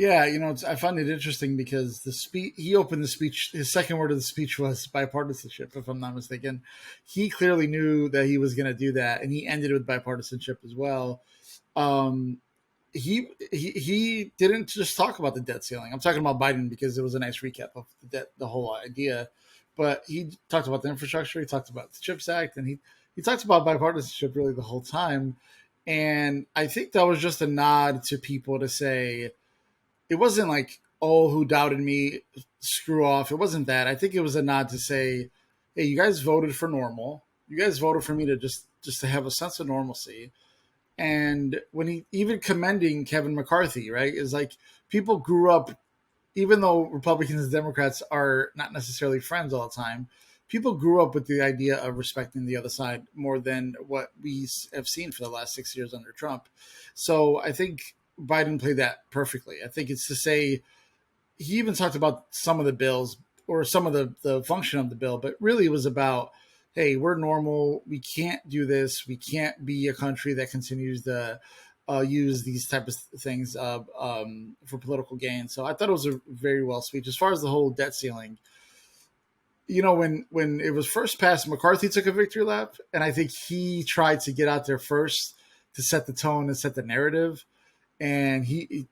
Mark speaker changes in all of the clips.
Speaker 1: Yeah, I find it interesting because he opened the speech. His second word of the speech was bipartisanship, if I'm not mistaken. He clearly knew that he was going to do that, and he ended with bipartisanship as well. Um, he didn't just talk about the debt ceiling. I'm talking about Biden because it was a nice recap of the whole idea. But he talked about the infrastructure. He talked about the CHIPS Act, and he talked about bipartisanship really the whole time. And I think that was just a nod to people to say it wasn't like, oh, who doubted me, screw off. It wasn't that. I think it was a nod to say, hey, you guys voted for normal. You guys voted for me to just to have a sense of normalcy. And when he even commending Kevin McCarthy, right, is like people grew up, even though Republicans and Democrats are not necessarily friends all the time, people grew up with the idea of respecting the other side more than what we have seen for the last 6 years under Trump. So I think Biden played that perfectly. I think it's to say he even talked about some of the bills or some of the function of the bill, but really it was about, hey, we're normal. We can't do this. We can't be a country that continues to use these type of things for political gain. So I thought it was a very well speech. As far as the whole debt ceiling, when it was first passed, McCarthy took a victory lap, and I think he tried to get out there first to set the tone and set the narrative. And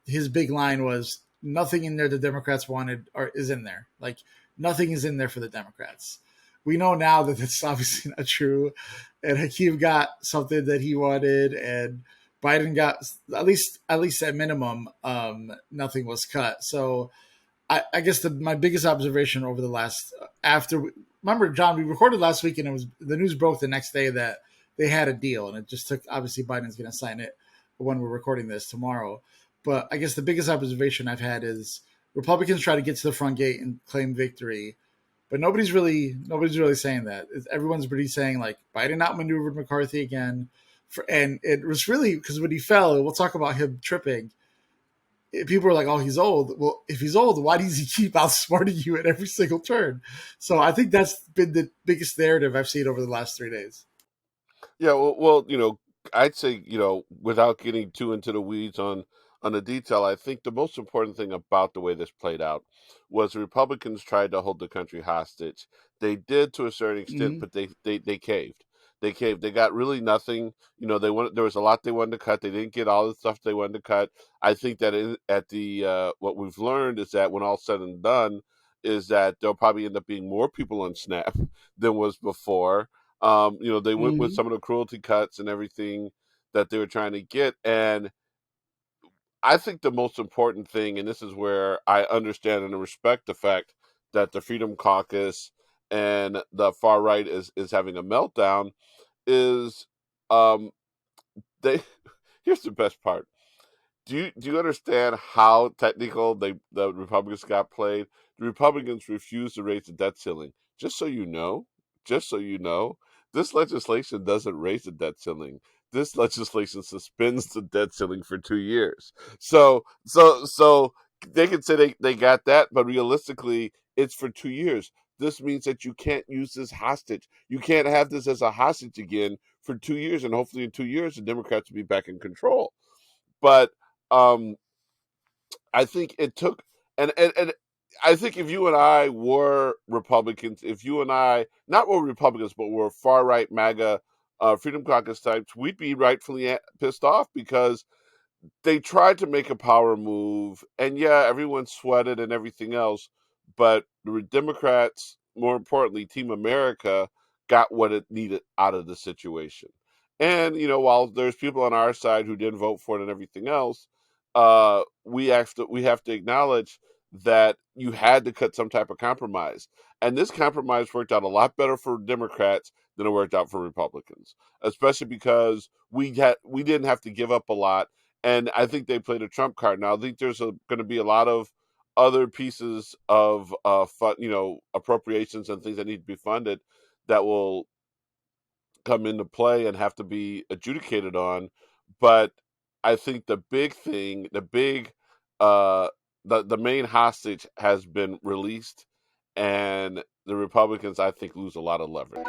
Speaker 1: his big line was, nothing in there the Democrats wanted is in there. Like, nothing is in there for the Democrats. We know now that that's obviously not true. And Hakeem got something that he wanted, and Biden got at least at minimum, nothing was cut. So I guess my biggest observation over the last remember, John, we recorded last week and it was the news broke the next day that they had a deal, and it just took, obviously Biden's going to sign it when we're recording this tomorrow. But I guess the biggest observation I've had is Republicans try to get to the front gate and claim victory, but nobody's really saying that. Everyone's really saying like Biden outmaneuvered McCarthy again, and it was really because when he fell, we'll talk about him tripping. People are like, "Oh, he's old." Well, if he's old, why does he keep outsmarting you at every single turn? So I think that's been the biggest narrative I've seen over the last 3 days.
Speaker 2: Yeah, well, I'd say, without getting too into the weeds on the detail, I think the most important thing about the way this played out was the Republicans tried to hold the country hostage. They did to a certain extent,
Speaker 1: Mm-hmm.
Speaker 2: but they caved. They caved. They got really nothing. There was a lot they wanted to cut. They didn't get all the stuff they wanted to cut. I think that at the what we've learned is that when all said and done, is that there'll probably end up being more people on SNAP than was before. They went with
Speaker 1: Mm-hmm.
Speaker 2: some of the cruelty cuts and everything that they were trying to get. And I think the most important thing, and this is where I understand and respect the fact that the Freedom Caucus and the far right is having a meltdown, is um they here's the best part. Do you understand how technical the Republicans got played? The Republicans refused to raise the debt ceiling. Just so you know, this legislation doesn't raise the debt ceiling. This legislation suspends the debt ceiling for 2 years. So they can say they got that, but realistically, it's for 2 years. This means that you can't use this hostage. You can't have this as a hostage again for 2 years, and hopefully in 2 years the Democrats will be back in control. But um, I think it took, and I think if you and I were Republicans, if you and I not were Republicans but were far right MAGA Freedom Caucus types, we'd be rightfully pissed off because they tried to make a power move, and yeah, everyone sweated and everything else, but the Democrats, more importantly, Team America, got what it needed out of the situation. And while there's people on our side who didn't vote for it and everything else, we have to acknowledge that you had to cut some type of compromise, and this compromise worked out a lot better for Democrats than it worked out for Republicans, especially because we didn't have to give up a lot, and I think they played a trump card. Now I think there's going to be a lot of other pieces of appropriations and things that need to be funded that will come into play and have to be adjudicated on. But I think the big thing, uh, the main hostage has been released, and the Republicans, I think, lose a lot of leverage.